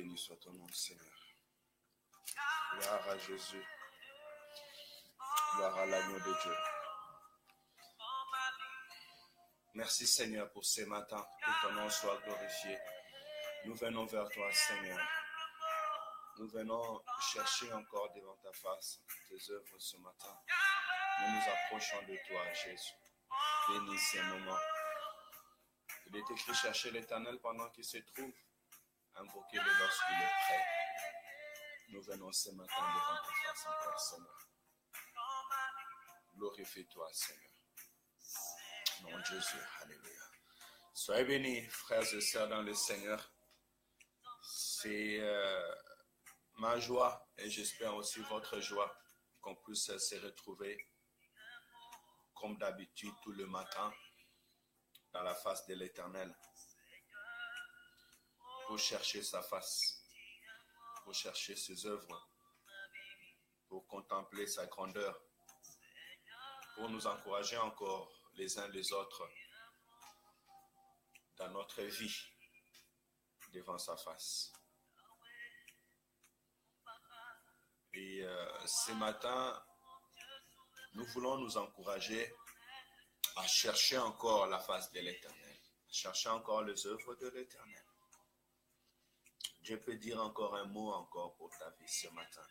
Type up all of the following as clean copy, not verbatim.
béni soit ton nom, Seigneur. Gloire à Jésus. Gloire à l'agneau de Dieu. Merci, Seigneur, pour ce matin. Que ton nom soit glorifié. Nous venons vers toi, Seigneur. Nous venons chercher encore devant ta face tes œuvres ce matin. Nous nous approchons de toi, Jésus. Bénis ces moments. Il est écrit chercher l'Éternel pendant qu'il se trouve. Invoquez-le lorsqu'il est prêt. Nous venons ce matin devant ta face encore, Seigneur. Glorifie-toi, Seigneur. Nom de Jésus, alléluia. Soyez bénis, frères et sœurs dans le Seigneur. C'est ma joie et j'espère aussi votre joie qu'on puisse se retrouver comme d'habitude tout le matin dans la face de l'Éternel pour chercher sa face, pour chercher ses œuvres, pour contempler sa grandeur, pour nous encourager encore les uns les autres dans notre vie devant sa face. Et ce matin, nous voulons nous encourager à chercher encore la face de l'Éternel, à chercher encore les œuvres de l'Éternel. Dieu peut dire encore un mot encore pour ta vie ce matin.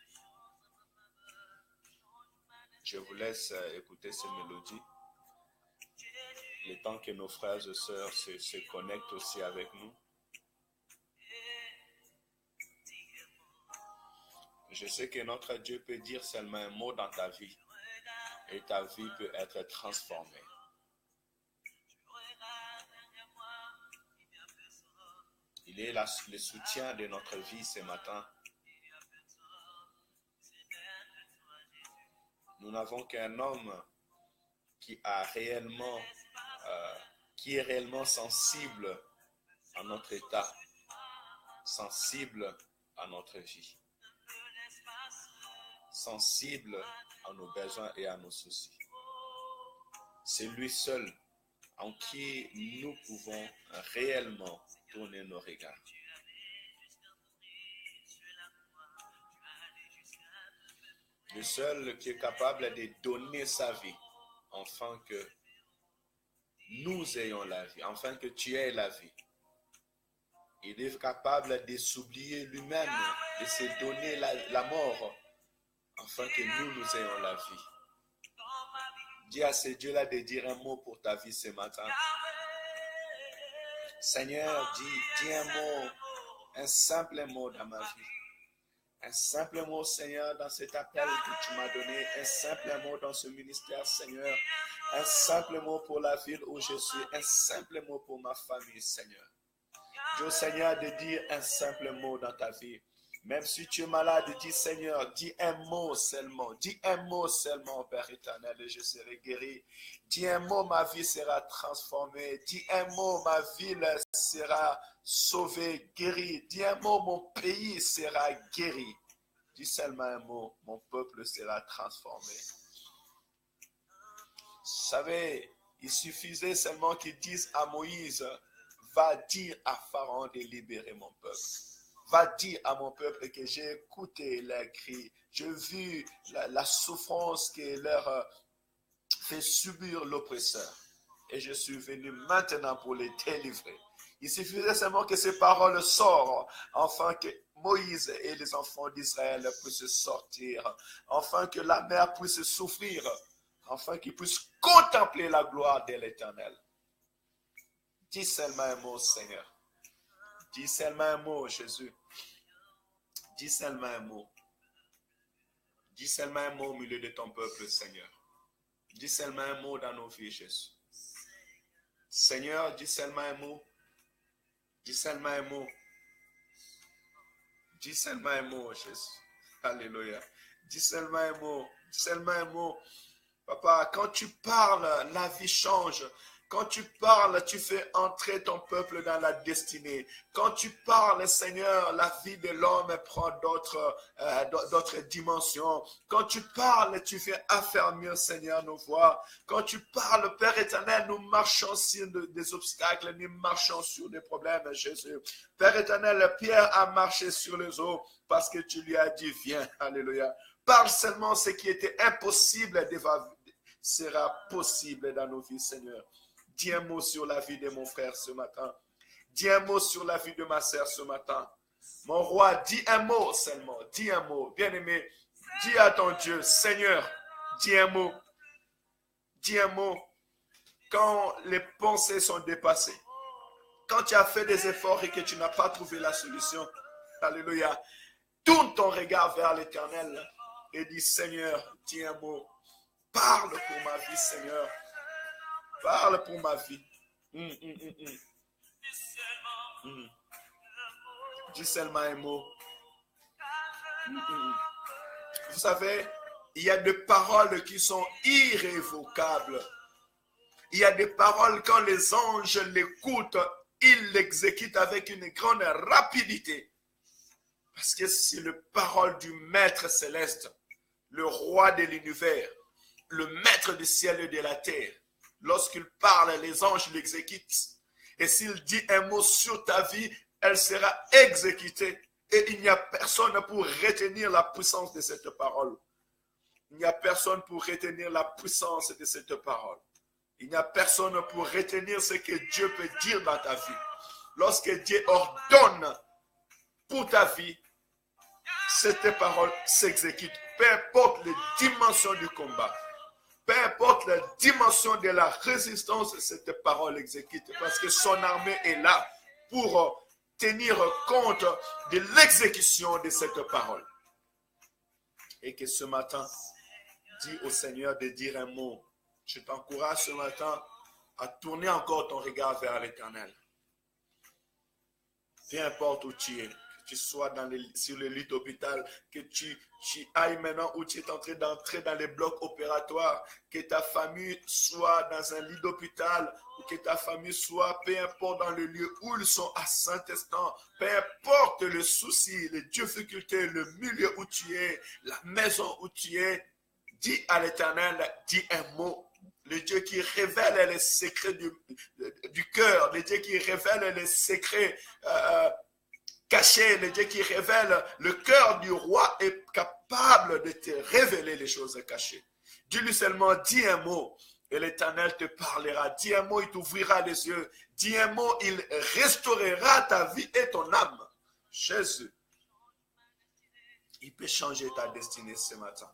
Je vous laisse écouter ces mélodies. Le temps que nos frères et sœurs se connectent aussi avec nous. Je sais que notre Dieu peut dire seulement un mot dans ta vie et ta vie peut être transformée. Il est le soutien de notre vie ce matin. Nous n'avons qu'un homme qui est réellement sensible à notre état, sensible à notre vie, sensible à nos besoins et à nos soucis. C'est lui seul en qui nous pouvons réellement tourner nos regards. Le seul qui est capable de donner sa vie, afin que nous ayons la vie, afin que tu aies la vie. Il est capable de s'oublier lui-même, de se donner la mort, afin que nous ayons la vie. Dis à ce Dieu-là de dire un mot pour ta vie ce matin. Seigneur, dis un mot, un simple mot dans ma vie. Un simple mot, Seigneur, dans cet appel que tu m'as donné. Un simple mot dans ce ministère, Seigneur. Un simple mot pour la ville où je suis. Un simple mot pour ma famille, Seigneur. Dieu, Seigneur, de dire un simple mot dans ta vie. Même si tu es malade, dis Seigneur, dis un mot seulement. Dis un mot seulement, Père éternel, et je serai guéri. Dis un mot, ma vie sera transformée. Dis un mot, ma ville sera sauvée, guérie. Dis un mot, mon pays sera guéri. Dis seulement un mot, mon peuple sera transformé. Vous savez, il suffisait seulement qu'ils disent à Moïse, va dire à Pharaon de libérer mon peuple. Va dire à mon peuple que j'ai écouté leurs cris, j'ai vu la souffrance que leur fait subir l'oppresseur. Et je suis venu maintenant pour les délivrer. Il suffisait seulement que ces paroles sortent, afin que Moïse et les enfants d'Israël puissent sortir, afin que la mer puisse souffrir, afin qu'ils puissent contempler la gloire de l'Éternel. Dis seulement un mot, Seigneur. Dis seulement un mot, Jésus. Dis seulement un mot. Dis seulement un mot au milieu de ton peuple, Seigneur. Dis seulement un mot dans nos vies, Jésus. Seigneur, dis seulement un mot. Dis seulement un mot. Dis seulement un mot, Jésus. Alléluia. Dis seulement un mot. Dis seulement un mot. Papa, quand tu parles, la vie change. Quand tu parles, tu fais entrer ton peuple dans la destinée. Quand tu parles, Seigneur, la vie de l'homme prend d'autres dimensions. Quand tu parles, tu fais affermir, Seigneur, nos voix. Quand tu parles, Père éternel, nous marchons sur des obstacles, nous marchons sur des problèmes, Jésus. Père éternel, Pierre a marché sur les eaux parce que tu lui as dit, viens, alléluia. Parle seulement ce qui était impossible sera possible dans nos vies, Seigneur. Dis un mot sur la vie de mon frère ce matin. Dis un mot sur la vie de ma sœur ce matin. Mon roi, dis un mot seulement. Dis un mot. Bien-aimé, dis à ton Dieu, Seigneur, dis un mot. Dis un mot. Quand les pensées sont dépassées, quand tu as fait des efforts et que tu n'as pas trouvé la solution, alléluia, tourne ton regard vers l'Éternel et dis, Seigneur, dis un mot. Parle pour ma vie, Seigneur. Parle pour ma vie. Dis seulement un mot. Vous savez, il y a des paroles qui sont irrévocables. Il y a des paroles, quand les anges l'écoutent, ils l'exécutent avec une grande rapidité. Parce que c'est la parole du Maître céleste, le roi de l'univers, le Maître du ciel et de la terre. Lorsqu'il parle, les anges l'exécutent. Et s'il dit un mot sur ta vie, elle sera exécutée. Et il n'y a personne pour retenir la puissance de cette parole. Il n'y a personne pour retenir la puissance de cette parole. Il n'y a personne pour retenir ce que Dieu peut dire dans ta vie. Lorsque Dieu ordonne pour ta vie, cette parole s'exécute. Peu importe les dimensions du combat. Peu importe la dimension de la résistance, cette parole exécute. Parce que son armée est là pour tenir compte de l'exécution de cette parole. Et que ce matin, dis au Seigneur de dire un mot. Je t'encourage ce matin à tourner encore ton regard vers l'Éternel. Peu importe où tu es. Que tu sois sur le lit d'hôpital, que tu ailles maintenant où tu es en train d'entrer dans les blocs opératoires, que ta famille soit dans un lit d'hôpital, ou que ta famille soit, peu importe dans le lieu où ils sont à Saint-Instant, peu importe le souci, les difficultés, le milieu où tu es, la maison où tu es, dis à l'Éternel, dis un mot. Le Dieu qui révèle les secrets du cœur, le Dieu qui révèle les secrets caché, le Dieu qui révèle le cœur du roi est capable de te révéler les choses cachées. Dis-lui seulement, dis un mot et l'Éternel te parlera. Dis un mot, il t'ouvrira les yeux. Dis un mot, il restaurera ta vie et ton âme. Jésus, il peut changer ta destinée ce matin.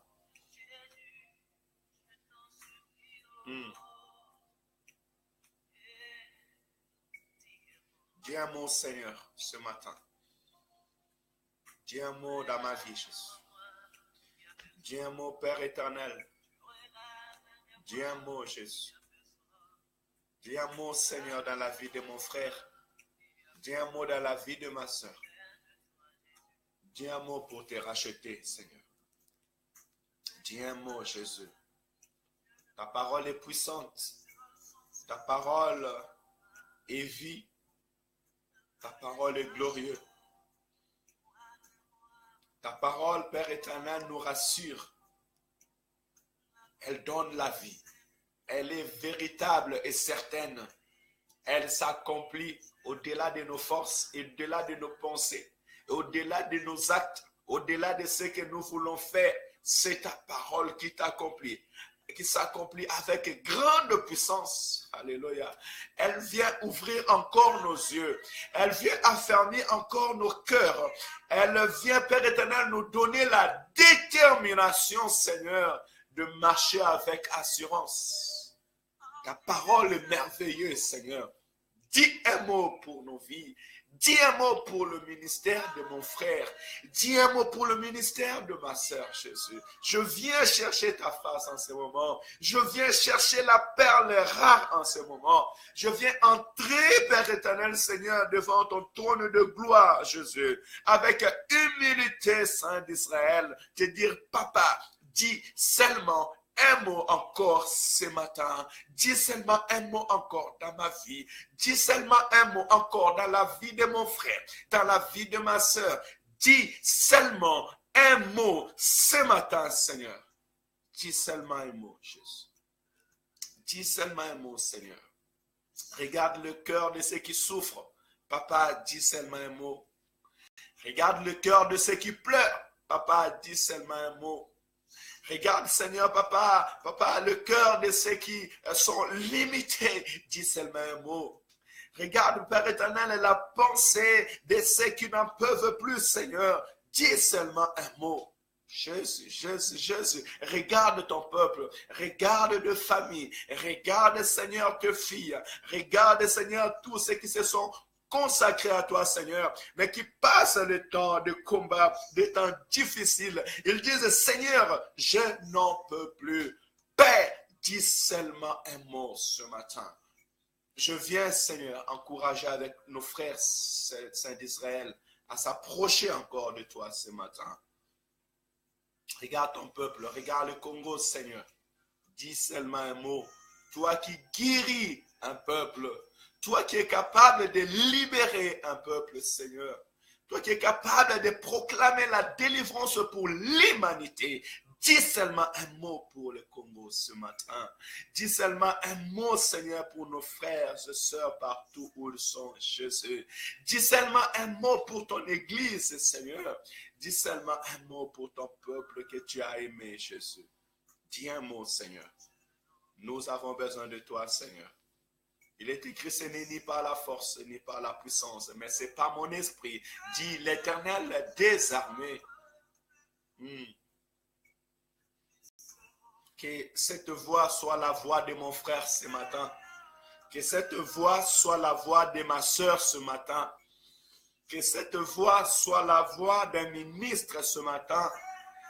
Dis un mot, Seigneur, ce matin. Dis un mot dans ma vie, Jésus. Dis un mot, Père éternel. Dis un mot, Jésus. Dis un mot, Seigneur, dans la vie de mon frère. Dis un mot dans la vie de ma soeur. Dis un mot pour te racheter, Seigneur. Dis un mot, Jésus. Ta parole est puissante. Ta parole est vie. Ta parole est glorieuse. Ta parole, Père éternel, nous rassure. Elle donne la vie. Elle est véritable et certaine. Elle s'accomplit au-delà de nos forces, au-delà de nos pensées, au-delà de nos actes, au-delà de ce que nous voulons faire. C'est ta parole qui t'accomplit, qui s'accomplit avec grande puissance. Alléluia. Elle vient ouvrir encore nos yeux. Elle vient affermir encore nos cœurs. Elle vient, Père éternel, nous donner la détermination, Seigneur, de marcher avec assurance. Ta parole est merveilleuse, Seigneur. Dis un mot pour nos vies. Dis un mot pour le ministère de mon frère. Dis un mot pour le ministère de ma sœur, Jésus. Je viens chercher ta face en ce moment. Je viens chercher la perle rare en ce moment. Je viens entrer, Père éternel, Seigneur, devant ton trône de gloire, Jésus. Avec humilité, Saint d'Israël, te dire, Papa, dis seulement un mot encore ce matin. Dis seulement un mot encore dans ma vie. Dis seulement un mot encore dans la vie de mon frère, dans la vie de ma soeur. Dis seulement un mot ce matin, Seigneur. Dis seulement un mot, Jésus. Dis seulement un mot, Seigneur. Regarde le cœur de ceux qui souffrent. Papa, dis seulement un mot. Regarde le cœur de ceux qui pleurent. Papa, dis seulement un mot. Regarde, Seigneur, papa, le cœur de ceux qui sont limités. Dis seulement un mot. Regarde, Père éternel, la pensée de ceux qui n'en peuvent plus, Seigneur. Dis seulement un mot. Jésus, Jésus, Jésus, regarde ton peuple, regarde de famille, regarde, Seigneur, tes filles, regarde, Seigneur, tous ceux qui se sont consacrés à toi, Seigneur, mais qui passent le temps de combat, des temps difficiles. Ils disent, Seigneur, je n'en peux plus. Père, dis seulement un mot ce matin. Je viens, Seigneur, encourager avec nos frères saints d'Israël à s'approcher encore de toi ce matin. Regarde ton peuple, regarde le Congo, Seigneur. Dis seulement un mot. Toi qui guéris un peuple, toi qui es capable de libérer un peuple, Seigneur. Toi qui es capable de proclamer la délivrance pour l'humanité. Dis seulement un mot pour le Congo ce matin. Dis seulement un mot, Seigneur, pour nos frères et sœurs partout où ils sont, Jésus. Dis seulement un mot pour ton Église, Seigneur. Dis seulement un mot pour ton peuple que tu as aimé, Jésus. Dis un mot, Seigneur. Nous avons besoin de toi, Seigneur. Il est écrit, ce n'est ni par la force, ni par la puissance, mais c'est par mon esprit, dit l'Éternel des armées. Que cette voix soit la voix de mon frère ce matin. Que cette voix soit la voix de ma soeur ce matin. Que cette voix soit la voix d'un ministre ce matin.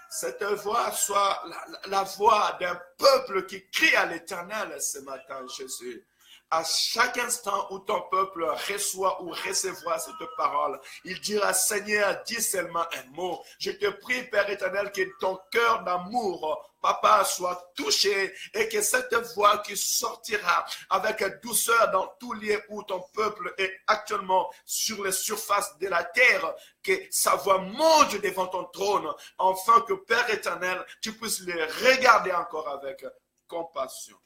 Cette voix soit la voix d'un peuple qui crie à l'Éternel ce matin, Jésus. À chaque instant où ton peuple reçoit ou recevra cette parole, il dira, Seigneur, dis seulement un mot. Je te prie, Père éternel, que ton cœur d'amour, Papa, soit touché et que cette voix qui sortira avec douceur dans tout lieu où ton peuple est actuellement sur les surfaces de la terre, que sa voix monte devant ton trône, afin que, Père éternel, tu puisses les regarder encore avec compassion.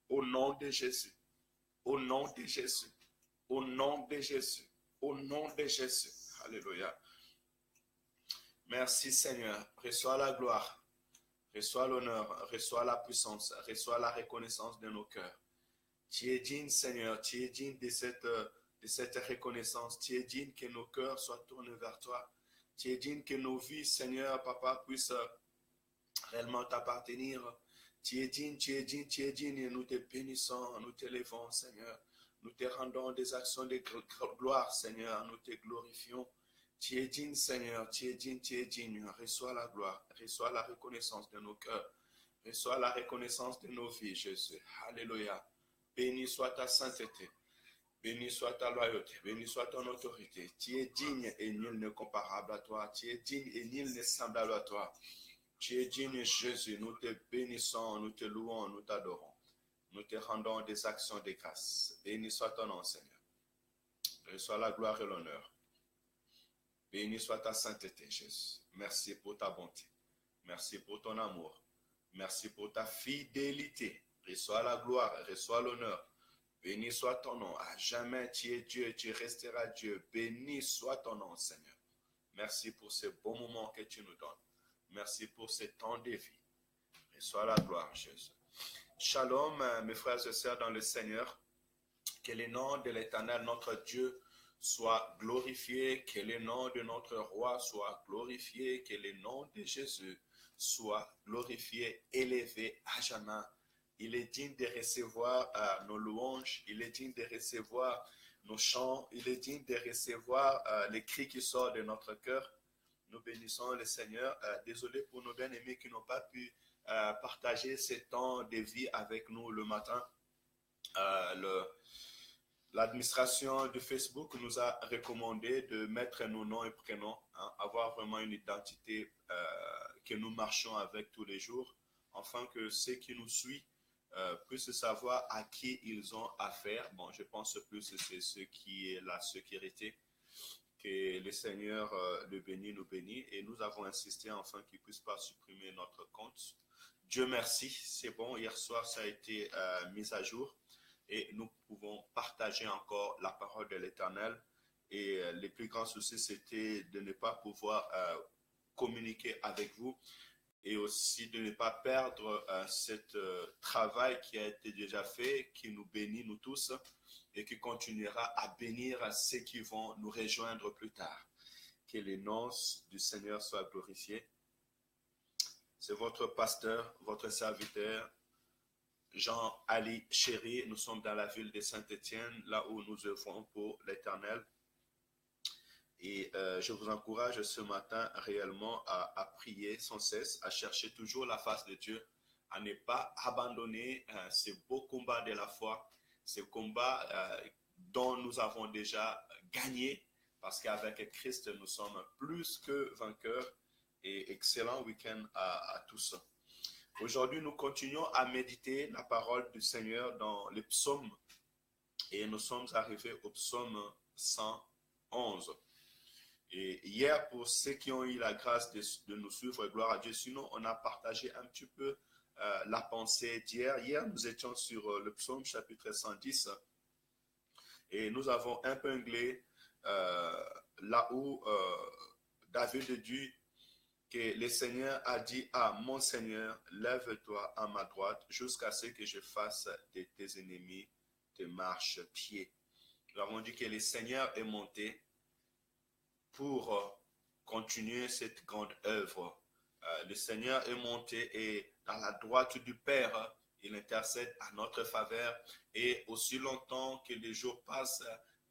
Au nom de Jésus. Au nom de Jésus, au nom de Jésus, au nom de Jésus. Alléluia. Merci Seigneur. Reçois la gloire, reçois l'honneur, reçois la puissance, reçois la reconnaissance de nos cœurs. Tu es digne Seigneur, tu es digne de cette reconnaissance. Tu es digne que nos cœurs soient tournés vers toi. Tu es digne que nos vies, Seigneur, Papa, puissent réellement t'appartenir. Tu es digne, tu es digne, tu es digne, et nous te bénissons, nous t'élevons, Seigneur. Nous te rendons des actions de gloire, Seigneur, nous te glorifions. Tu es digne, Seigneur, tu es digne, tu es digne. Reçois la gloire, reçois la reconnaissance de nos cœurs, reçois la reconnaissance de nos vies, Jésus. Alléluia. Béni soit ta sainteté, béni soit ta loyauté, béni soit ton autorité. Tu es digne et nul n'est comparable à toi. Tu es digne et nul n'est semblable à toi. Tu es digne, Jésus, nous te bénissons, nous te louons, nous t'adorons. Nous te rendons des actions de grâce. Béni soit ton nom, Seigneur. Reçois la gloire et l'honneur. Béni soit ta sainteté, Jésus. Merci pour ta bonté. Merci pour ton amour. Merci pour ta fidélité. Reçois la gloire, reçois l'honneur. Béni soit ton nom. À jamais tu es Dieu, tu resteras Dieu. Béni soit ton nom, Seigneur. Merci pour ce bon moment que tu nous donnes. Merci pour ce temps de vie. Reçois la gloire, Jésus. Shalom, mes frères et sœurs dans le Seigneur. Que le nom de l'Éternel, notre Dieu, soit glorifié. Que le nom de notre roi soit glorifié. Que le nom de Jésus soit glorifié, élevé à jamais. Il est digne de recevoir nos louanges. Il est digne de recevoir nos chants. Il est digne de recevoir les cris qui sortent de notre cœur. Nous bénissons le Seigneur. Désolé pour nos bien-aimés qui n'ont pas pu partager ce temps de vie avec nous le matin. L'administration de Facebook nous a recommandé de mettre nos noms et prénoms, avoir vraiment une identité que nous marchons avec tous les jours. afin que ceux qui nous suivent puissent savoir à qui ils ont affaire. Bon, je pense plus que c'est ce qui est la sécurité. Que le Seigneur le bénit, nous bénit. Et nous avons insisté afin qu'il ne puisse pas supprimer notre compte. Dieu merci, c'est bon. Hier soir, ça a été mis à jour. Et nous pouvons partager encore la parole de l'Éternel. Et les plus grands soucis, c'était de ne pas pouvoir communiquer avec vous et aussi de ne pas perdre ce travail qui a été déjà fait, qui nous bénit, nous tous, et qui continuera à bénir ceux qui vont nous rejoindre plus tard. Que le nom du Seigneur soit glorifié. C'est votre pasteur, votre serviteur, Jean-Ali Chéri. Nous sommes dans la ville de Saint-Étienne, là où nous œuvrons pour l'Éternel. Et je vous encourage ce matin réellement à prier sans cesse, à chercher toujours la face de Dieu, à ne pas abandonner ce beau combat de la foi, ce combat dont nous avons déjà gagné, parce qu'avec Christ, nous sommes plus que vainqueurs. Et excellent week-end à tous. Aujourd'hui, nous continuons à méditer la parole du Seigneur dans les psaumes. Et nous sommes arrivés au psaume 111. Et hier, pour ceux qui ont eu la grâce de nous suivre, gloire à Dieu, sinon on a partagé un petit peu la pensée d'hier. Hier, nous étions sur le psaume chapitre 110 et nous avons épinglé là où David dit que le Seigneur a dit à mon Seigneur, lève-toi à ma droite jusqu'à ce que je fasse de tes ennemis tes marchepieds. Nous avons dit que le Seigneur est monté pour continuer cette grande œuvre. Le Seigneur est monté et dans la droite du Père, il intercède à notre faveur et aussi longtemps que les jours passent,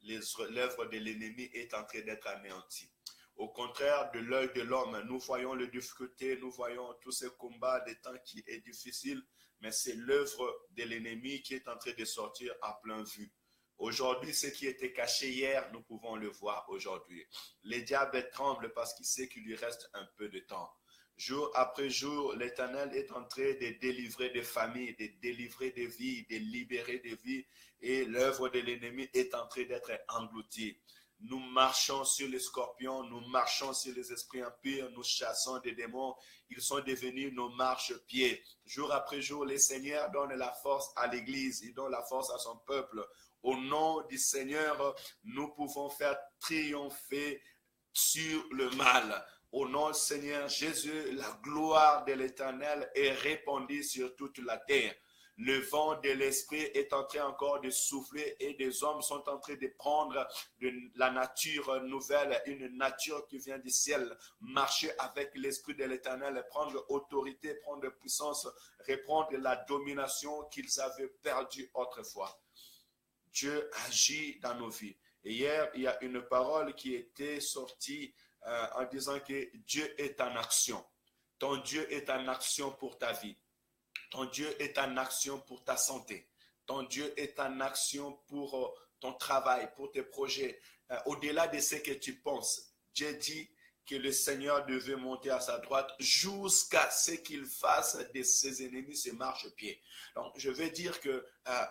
l'œuvre de l'ennemi est en train d'être anéantie. Au contraire de l'œil de l'homme, nous voyons les difficultés, nous voyons tous ces combats, des temps qui est difficile, mais c'est l'œuvre de l'ennemi qui est en train de sortir à plein vue. Aujourd'hui, ce qui était caché hier, nous pouvons le voir aujourd'hui. Le diable tremble parce qu'il sait qu'il lui reste un peu de temps. Jour après jour, l'Éternel est en train de délivrer des familles, de délivrer des vies, de libérer des vies, et l'œuvre de l'ennemi est en train d'être engloutie. Nous marchons sur les scorpions, nous marchons sur les esprits impurs, nous chassons des démons. Ils sont devenus nos marchepieds. Jour après jour, le Seigneur donne la force à l'Église, il donne la force à son peuple. Au nom du Seigneur, nous pouvons faire triompher sur le mal. Au nom du Seigneur Jésus, la gloire de l'Éternel est répandue sur toute la terre. Le vent de l'esprit est en train encore de souffler et des hommes sont en train de prendre de la nature nouvelle, une nature qui vient du ciel, marcher avec l'esprit de l'Éternel, prendre autorité, prendre puissance, reprendre la domination qu'ils avaient perdue autrefois. Dieu agit dans nos vies. Et hier, il y a une parole qui était sortie en disant que Dieu est en action. Ton Dieu est en action pour ta vie. Ton Dieu est en action pour ta santé. Ton Dieu est en action pour ton travail, pour tes projets. Au-delà de ce que tu penses, Dieu dit que le Seigneur devait monter à sa droite jusqu'à ce qu'il fasse de ses ennemis ses marchepieds. Donc, je veux dire que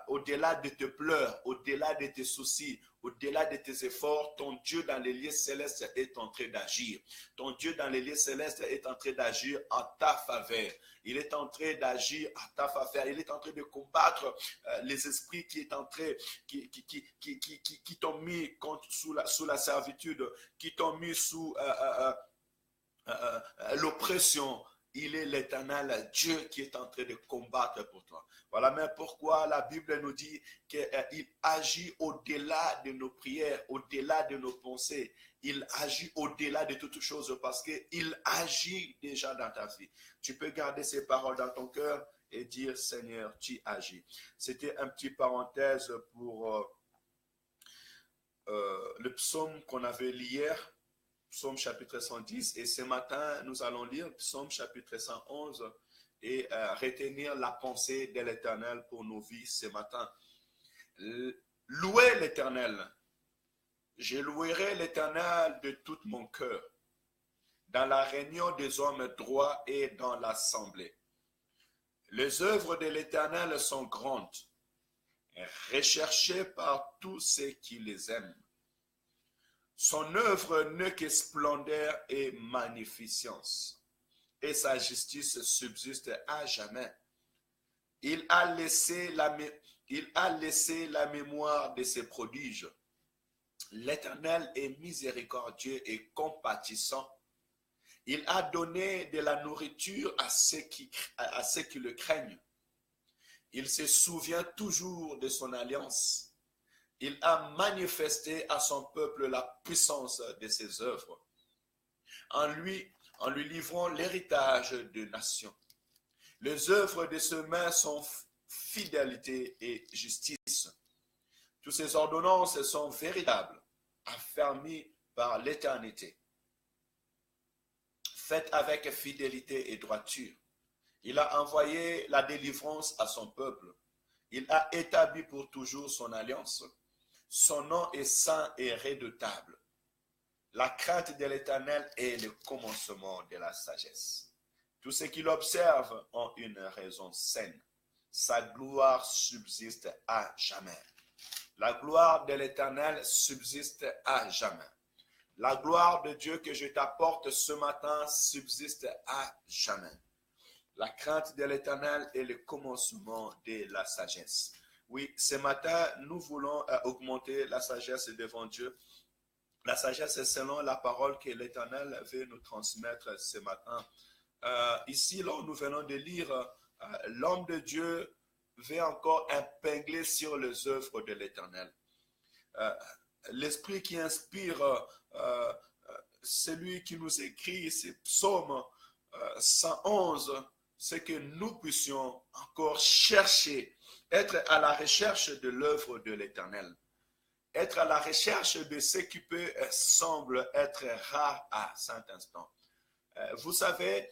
au-delà de tes pleurs, au-delà de tes soucis, au-delà de tes efforts, ton Dieu dans les lieux célestes est en train d'agir. Ton Dieu dans les lieux célestes est en train d'agir en ta faveur. Il est en train d'agir à ta faveur. Il est en train de combattre les esprits qui est en train, qui t'ont mis sous la servitude, qui t'ont mis sous l'oppression. Il est l'Éternel Dieu qui est en train de combattre pour toi. Voilà mais pourquoi la Bible nous dit qu'il agit au-delà de nos prières, au-delà de nos pensées. Il agit au-delà de toutes choses parce qu'il agit déjà dans ta vie. Tu peux garder ces paroles dans ton cœur et dire Seigneur, tu agis. C'était un petit parenthèse pour le psaume qu'on avait lu hier. Psaume chapitre 110 et ce matin nous allons lire Psaume chapitre 111 et retenir la pensée de l'Éternel pour nos vies ce matin. Louez l'Éternel. Je louerai l'Éternel de tout mon cœur dans la réunion des hommes droits et dans l'assemblée. Les œuvres de l'Éternel sont grandes, recherchées par tous ceux qui les aiment. Son œuvre n'est que splendeur et magnificence, et sa justice subsiste à jamais. Il a laissé la mémoire de ses prodiges. L'Éternel est miséricordieux et compatissant. Il a donné de la nourriture à ceux qui le craignent. Il se souvient toujours de son alliance. Il a manifesté à son peuple la puissance de ses œuvres, en lui livrant l'héritage de nations. Les œuvres de ses mains sont fidélité et justice. Toutes ses ordonnances sont véritables, affermies par l'éternité, faites avec fidélité et droiture. Il a envoyé la délivrance à son peuple. Il a établi pour toujours son alliance. Son nom est saint et redoutable. La crainte de l'Éternel est le commencement de la sagesse. Tous ceux qui l'observent ont une raison saine. Sa gloire subsiste à jamais. La gloire de l'Éternel subsiste à jamais. La gloire de Dieu que je t'apporte ce matin subsiste à jamais. La crainte de l'Éternel est le commencement de la sagesse. Oui, ce matin, nous voulons augmenter la sagesse devant Dieu. La sagesse est selon la parole que l'Éternel veut nous transmettre ce matin. Ici, là, nous venons de lire, l'homme de Dieu veut encore épingler sur les œuvres de l'Éternel. L'esprit qui inspire celui qui nous écrit ces psaumes 111, c'est que nous puissions encore chercher, être à la recherche de l'œuvre de l'Éternel, être à la recherche de ce qui peut semble être rare à cet instant. Vous savez,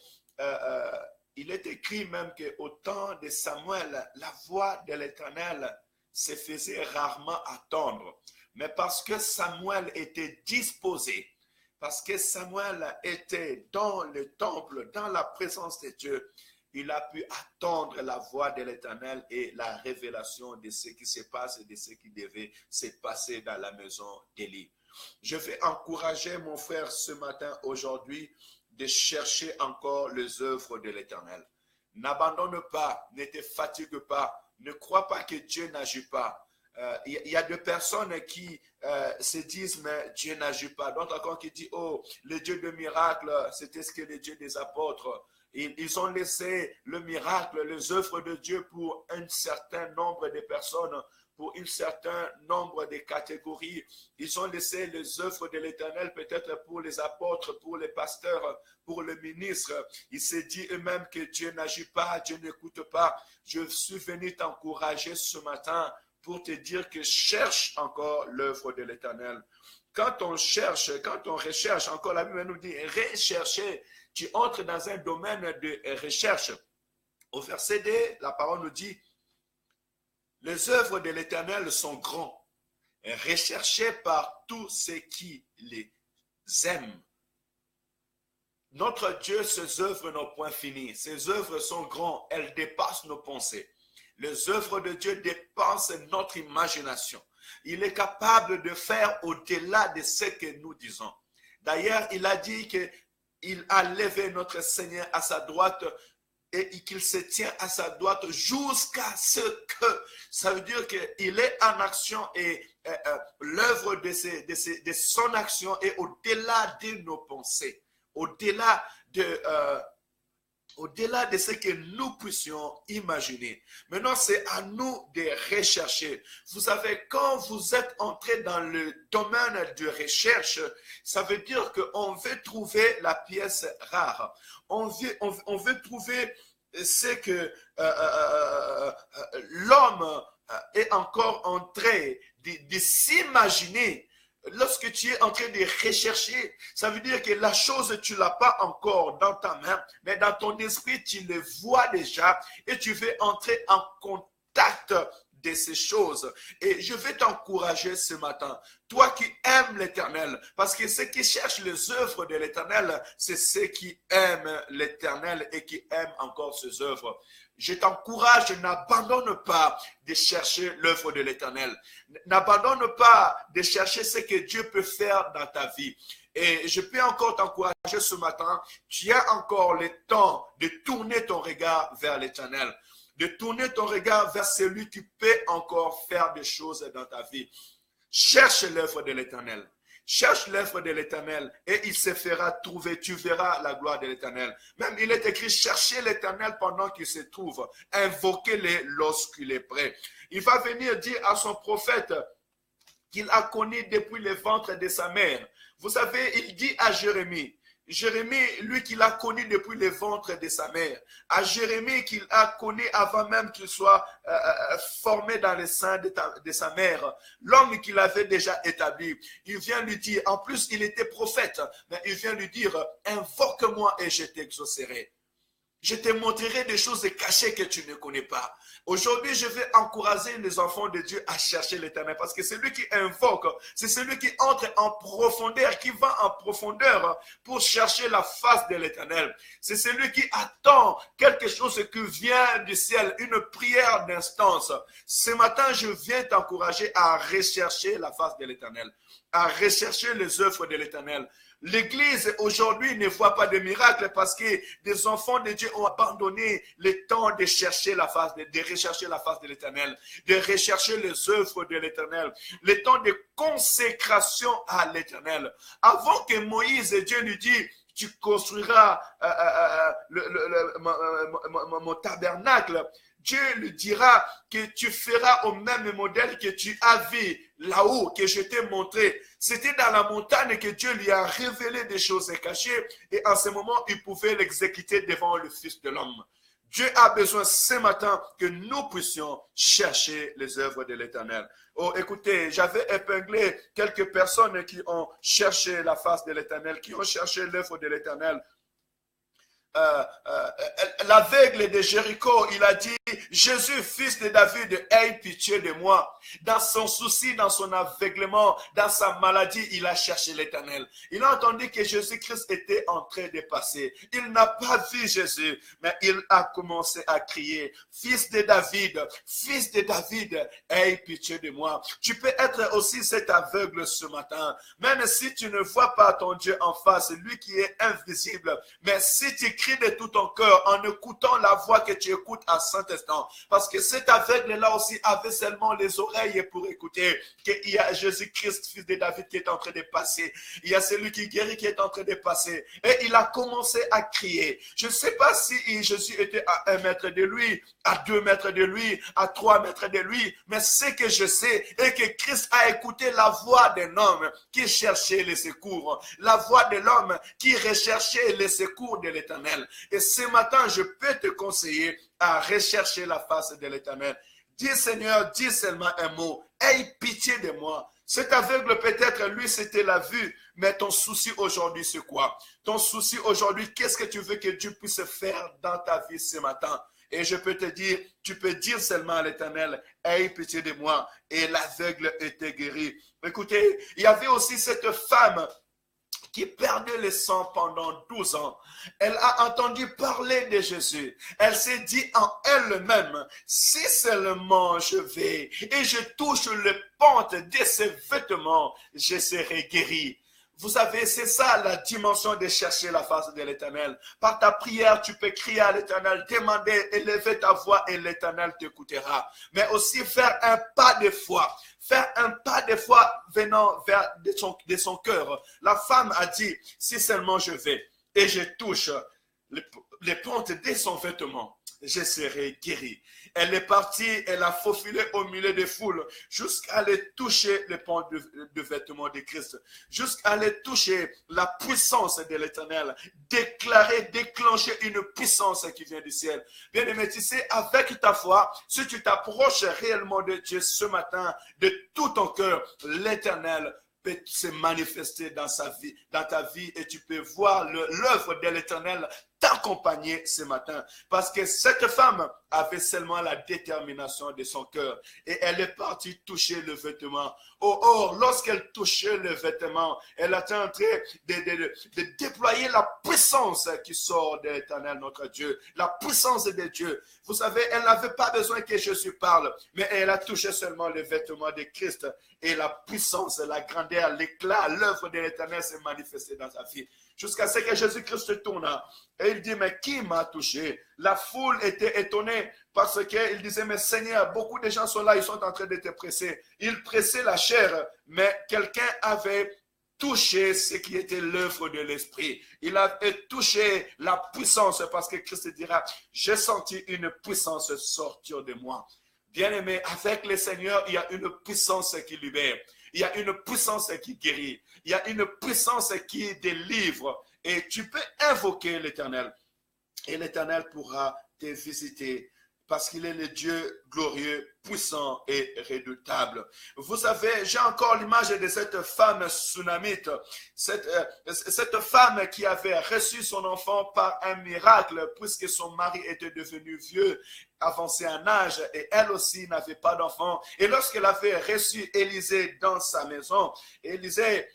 il est écrit même qu'au temps de Samuel, la voix de l'Éternel se faisait rarement attendre. Mais parce que Samuel était disposé, parce que Samuel était dans le temple, dans la présence de Dieu, il a pu attendre la voix de l'Éternel et la révélation de ce qui se passe et de ce qui devait se passer dans la maison d'Élie. Je vais encourager mon frère ce matin, aujourd'hui, de chercher encore les œuvres de l'Éternel. N'abandonne pas, ne te fatigue pas, ne crois pas que Dieu n'agit pas. Il y a des personnes qui se disent, mais Dieu n'agit pas. D'autres encore qui disent, oh, le Dieu de miracles, c'était ce que le Dieu des apôtres. Ils ont laissé le miracle, les œuvres de Dieu pour un certain nombre de personnes, pour un certain nombre de catégories. Ils ont laissé les œuvres de l'Éternel peut-être pour les apôtres, pour les pasteurs, pour les ministres. Ils se disent eux-mêmes que Dieu n'agit pas, Dieu n'écoute pas. Je suis venu t'encourager ce matin pour te dire que cherche encore l'œuvre de l'Éternel. Quand on cherche, quand on recherche, encore la Bible nous dit rechercher, tu entres dans un domaine de recherche. Au verset 2, la parole nous dit, les œuvres de l'Éternel sont grandes, recherchées par tous ceux qui les aiment. Notre Dieu, ses œuvres n'ont point fini. Ses œuvres sont grandes, elles dépassent nos pensées. Les œuvres de Dieu dépassent notre imagination. Il est capable de faire au-delà de ce que nous disons. D'ailleurs, il a dit qu'il a levé notre Seigneur à sa droite et qu'il se tient à sa droite jusqu'à ce que, ça veut dire qu'il est en action et l'œuvre de son action est au-delà de nos pensées, au-delà de ce que nous puissions imaginer. Maintenant, c'est à nous de rechercher. Vous savez, quand vous êtes entré dans le domaine de recherche, ça veut dire qu'on veut trouver la pièce rare. On veut trouver ce que l'homme est encore en train de s'imaginer. Lorsque tu es en train de rechercher, ça veut dire que la chose, tu ne l'as pas encore dans ta main, mais dans ton esprit, tu le vois déjà et tu veux entrer en contact de ces choses. Et je vais t'encourager ce matin, toi qui aimes l'Éternel, parce que ceux qui cherchent les œuvres de l'Éternel, c'est ceux qui aiment l'Éternel et qui aiment encore ses œuvres. Je t'encourage, n'abandonne pas de chercher l'œuvre de l'Éternel. N'abandonne pas de chercher ce que Dieu peut faire dans ta vie. Et je peux encore t'encourager ce matin, tu as encore le temps de tourner ton regard vers l'Éternel, de tourner ton regard vers celui qui peut encore faire des choses dans ta vie. Cherche l'œuvre de l'Éternel. Cherche l'œuvre de l'Éternel et il se fera trouver. Tu verras la gloire de l'Éternel. Même il est écrit, cherchez l'Éternel pendant qu'il se trouve. Invoquez-le lorsqu'il est prêt. Il va venir dire à son prophète qu'il a connu depuis le ventre de sa mère. Vous savez, il dit à Jérémie, lui qu'il a connu depuis le ventre de sa mère, à Jérémie qu'il a connu avant même qu'il soit formé dans le sein de sa mère, l'homme qu'il avait déjà établi, il vient lui dire, en plus il était prophète, mais il vient lui dire, invoque-moi et je t'exaucerai. Je te montrerai des choses cachées que tu ne connais pas. Aujourd'hui, je vais encourager les enfants de Dieu à chercher l'Éternel parce que c'est lui qui invoque, c'est celui qui entre en profondeur, qui va en profondeur pour chercher la face de l'Éternel. C'est celui qui attend quelque chose qui vient du ciel, une prière d'instance. Ce matin, je viens t'encourager à rechercher la face de l'Éternel, à rechercher les œuvres de l'Éternel. L'Église aujourd'hui ne voit pas de miracles parce que des enfants de Dieu ont abandonné le temps de chercher la face, de rechercher la face de l'Éternel, de rechercher les œuvres de l'Éternel, le temps de consécration à l'Éternel. Avant que Moïse et Dieu lui dit, tu construiras mon tabernacle, Dieu lui dira que tu feras au même modèle que tu as vu là-haut, que je t'ai montré. C'était dans la montagne que Dieu lui a révélé des choses cachées et en ce moment, il pouvait l'exécuter devant le Fils de l'homme. Dieu a besoin ce matin que nous puissions chercher les œuvres de l'Éternel. Oh, écoutez, j'avais épinglé quelques personnes qui ont cherché la face de l'Éternel, qui ont cherché l'œuvre de l'Éternel. L'aveugle de Jéricho, il a dit, Jésus, fils de David, aie pitié de moi. Dans son souci, dans son aveuglement, dans sa maladie, il a cherché l'Éternel. Il a entendu que Jésus-Christ était en train de passer. Il n'a pas vu Jésus, mais il a commencé à crier, fils de David, aie pitié de moi. Tu peux être aussi cet aveugle ce matin, même si tu ne vois pas ton Dieu en face, lui qui est invisible, mais si tu cries de tout ton cœur en écoutant la voix que tu écoutes à Saint-Instant. Parce que cet aveugle-là aussi avait seulement les oreilles pour écouter qu'il y a Jésus-Christ, fils de David, qui est en train de passer. Il y a celui qui guérit qui est en train de passer. Et il a commencé à crier. Je ne sais pas si Jésus était à 1 mètre de lui, à 2 mètres de lui, à 3 mètres de lui. Mais ce que je sais est que Christ a écouté la voix d'un homme qui cherchait les secours. La voix de l'homme qui recherchait les secours de l'Éternel. Et ce matin, je peux te conseiller à rechercher la face de l'Éternel. Dis Seigneur, dis seulement un mot. Aie pitié de moi. Cet aveugle, peut-être, lui, c'était la vue. Mais ton souci aujourd'hui, c'est quoi? Ton souci aujourd'hui, qu'est-ce que tu veux que Dieu puisse faire dans ta vie ce matin? Et je peux te dire, tu peux dire seulement à l'Éternel, aie pitié de moi. Et l'aveugle était guéri. Écoutez, il y avait aussi cette femme qui perdait le sang pendant 12 ans. Elle a entendu parler de Jésus. Elle s'est dit en elle-même, si seulement je vais et je touche le pente de ses vêtements, je serai guéri. Vous savez, c'est ça la dimension de chercher la face de l'Éternel. Par ta prière, tu peux crier à l'Éternel, demander, élever ta voix et l'Éternel t'écoutera. Mais aussi faire un pas de foi. Faire un pas de foi venant vers de son cœur. La femme a dit, si seulement je vais et je touche les pentes de son vêtement, je serai guéri. Elle est partie, elle a faufilé au milieu des foules jusqu'à aller toucher les pentes de vêtements de Christ, jusqu'à aller toucher la puissance de l'Éternel, déclencher une puissance qui vient du ciel. Bien aimé, tu sais, avec ta foi, si tu t'approches réellement de Dieu ce matin, de tout ton cœur, l'Éternel peut se manifester dans sa vie, dans ta vie, et tu peux voir l'œuvre de l'Éternel t'accompagner ce matin. Parce que cette femme avait seulement la détermination de son cœur. Et elle est partie toucher le vêtement. Or, lorsqu'elle touchait le vêtement, elle était en train de déployer la puissance qui sort de l'Éternel, notre Dieu. La puissance de Dieu. Vous savez, elle n'avait pas besoin que Jésus parle, mais elle a touché seulement le vêtement de Christ. Et la puissance, la grandeur, l'éclat, l'œuvre de l'Éternel s'est manifestée dans sa vie. Jusqu'à ce que Jésus-Christ se tourne et il dit, mais qui m'a touché? La foule était étonnée parce qu'il disait, mais Seigneur, beaucoup de gens sont là, ils sont en train de te presser. Ils pressaient la chair, mais quelqu'un avait touché ce qui était l'œuvre de l'Esprit. Il avait touché la puissance parce que Christ dira, j'ai senti une puissance sortir de moi. Bien-aimé, avec le Seigneur, il y a une puissance qui libère. Il y a une puissance qui guérit. Il y a une puissance qui délivre. Et tu peux invoquer l'Éternel. Et l'Éternel pourra te visiter. Parce qu'il est le Dieu glorieux, puissant et redoutable. Vous savez, j'ai encore l'image de cette femme tsunamite. Cette femme qui avait reçu son enfant par un miracle, puisque son mari était devenu vieux, avancé en âge, et elle aussi n'avait pas d'enfant. Et lorsqu'elle avait reçu Élisée dans sa maison, Élisée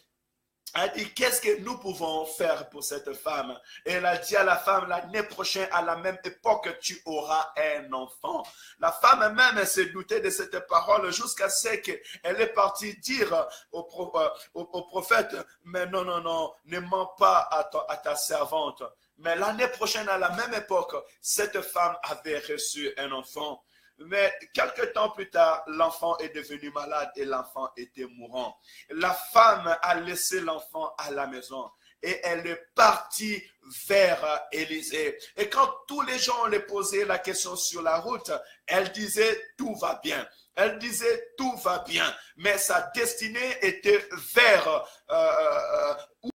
a dit, qu'est-ce que nous pouvons faire pour cette femme? Et elle a dit à la femme, l'année prochaine, à la même époque, tu auras un enfant. La femme même s'est doutée de cette parole jusqu'à ce qu'elle est partie dire au prophète, mais non, non, non, ne mens pas à ta servante. Mais l'année prochaine, à la même époque, cette femme avait reçu un enfant. Mais quelques temps plus tard, l'enfant est devenu malade et l'enfant était mourant. La femme a laissé l'enfant à la maison et elle est partie vers Élisée. Et quand tous les gens lui posaient la question sur la route, elle disait tout va bien. Elle disait tout va bien. Mais sa destinée était vers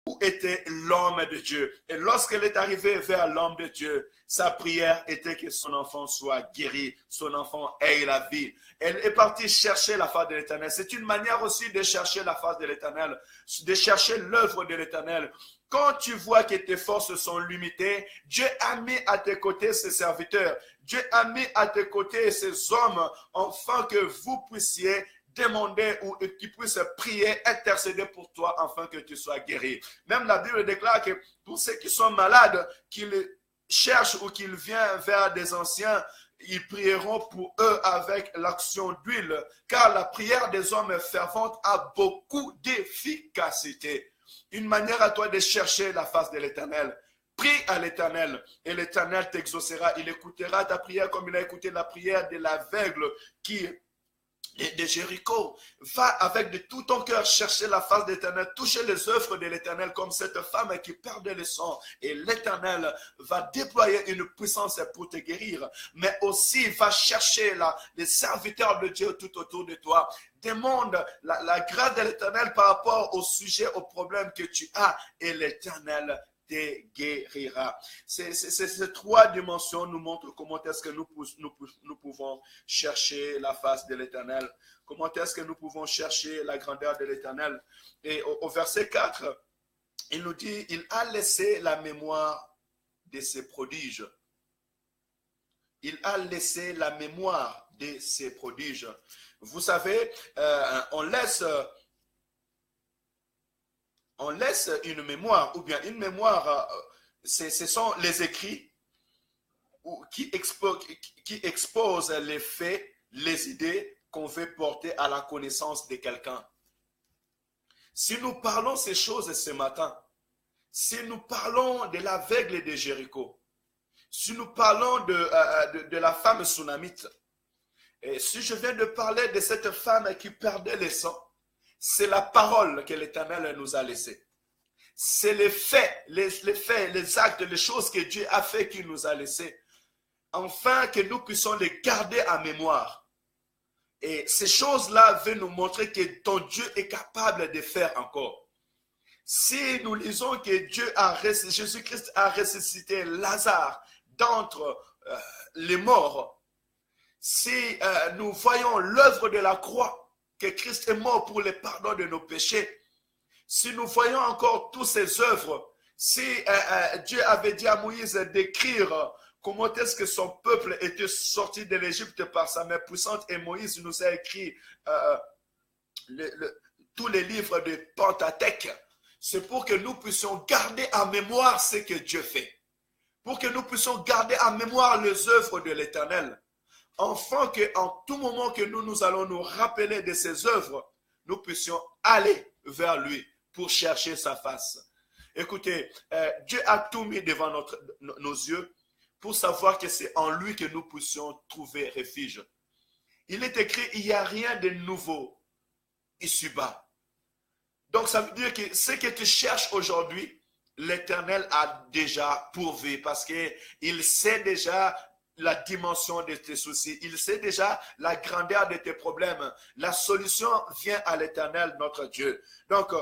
où était l'homme de Dieu. Et lorsqu'elle est arrivée vers l'homme de Dieu, sa prière était que son enfant soit guéri, son enfant ait la vie. Elle est partie chercher la face de l'Éternel. C'est une manière aussi de chercher la face de l'Éternel, de chercher l'œuvre de l'Éternel. Quand tu vois que tes forces sont limitées, Dieu a mis à tes côtés ses serviteurs. Dieu a mis à tes côtés ces hommes afin que vous puissiez demander ou qu'ils puissent prier, intercéder pour toi afin que tu sois guéri. Même la Bible déclare que pour ceux qui sont malades, qu'ils cherchent ou qu'ils viennent vers des anciens, ils prieront pour eux avec l'action d'huile, car la prière des hommes fervents a beaucoup d'efficacité. Une manière à toi de chercher la face de l'Éternel. Prie à l'Éternel et l'Éternel t'exaucera. Il écoutera ta prière comme il a écouté la prière de l'aveugle de Jéricho. Va avec de tout ton cœur chercher la face de l'Éternel, toucher les œuvres de l'Éternel comme cette femme qui perdait le sang. Et l'Éternel va déployer une puissance pour te guérir. Mais aussi va chercher les serviteurs de Dieu tout autour de toi. Demande la grâce de l'Éternel par rapport au sujet, au problème que tu as. Et l'Éternel te guérira. Ces trois dimensions nous montrent comment est-ce que nous pouvons chercher la face de l'Éternel. Comment est-ce que nous pouvons chercher la grandeur de l'Éternel. Et au verset 4, il nous dit, il a laissé la mémoire de ses prodiges. Il a laissé la mémoire de ses prodiges. Vous savez, on laisse une mémoire, ou bien une mémoire, ce sont les écrits qui exposent les faits, les idées qu'on veut porter à la connaissance de quelqu'un. Si nous parlons ces choses ce matin, si nous parlons de l'aveugle de Jéricho, si nous parlons de la femme tsunamite, et si je viens de parler de cette femme qui perdait le sang, c'est la parole que l'Éternel nous a laissée. C'est les faits, les actes, les choses que Dieu a fait qu'il nous a laissées. Afin que nous puissions les garder en mémoire. Et ces choses-là veulent nous montrer que ton Dieu est capable de faire encore. Si nous lisons que Jésus-Christ a ressuscité Lazare d'entre les morts, si nous voyons l'œuvre de la croix, que Christ est mort pour le pardon de nos péchés, si nous voyons encore toutes ces œuvres, Si Dieu avait dit à Moïse d'écrire comment est-ce que son peuple était sorti de l'Égypte par sa main puissante, et Moïse nous a écrit tous les livres de Pentateuque, c'est pour que nous puissions garder en mémoire ce que Dieu fait, pour que nous puissions garder en mémoire les œuvres de l'Éternel, afin qu'en tout moment que nous allons nous rappeler de ses œuvres, nous puissions aller vers lui pour chercher sa face. Écoutez, Dieu a tout mis devant nos yeux pour savoir que c'est en lui que nous puissions trouver refuge. Il est écrit, il n'y a rien de nouveau ici-bas. Donc ça veut dire que ce que tu cherches aujourd'hui, l'Éternel a déjà pourvu parce qu'il sait déjà la dimension de tes soucis. Il sait déjà la grandeur de tes problèmes. La solution vient à l'Éternel, notre Dieu. Donc,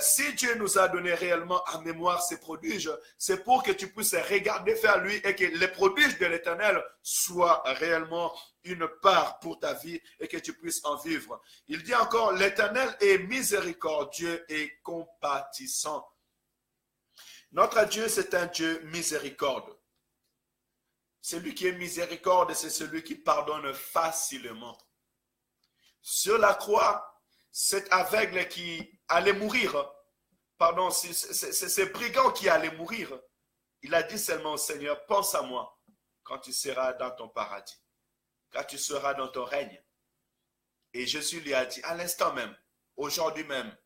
si Dieu nous a donné réellement en mémoire ces prodiges, c'est pour que tu puisses regarder vers lui et que les prodiges de l'Éternel soient réellement une part pour ta vie et que tu puisses en vivre. Il dit encore, l'Éternel est miséricordieux et compatissant. Notre Dieu, c'est un Dieu miséricorde. Celui qui est miséricorde, c'est celui qui pardonne facilement. Sur la croix, cet aveugle qui allait mourir, pardon, c'est ce brigand qui allait mourir, il a dit seulement au Seigneur, pense à moi quand tu seras dans ton paradis, quand tu seras dans ton règne. Et Jésus lui a dit, à l'instant même, aujourd'hui même,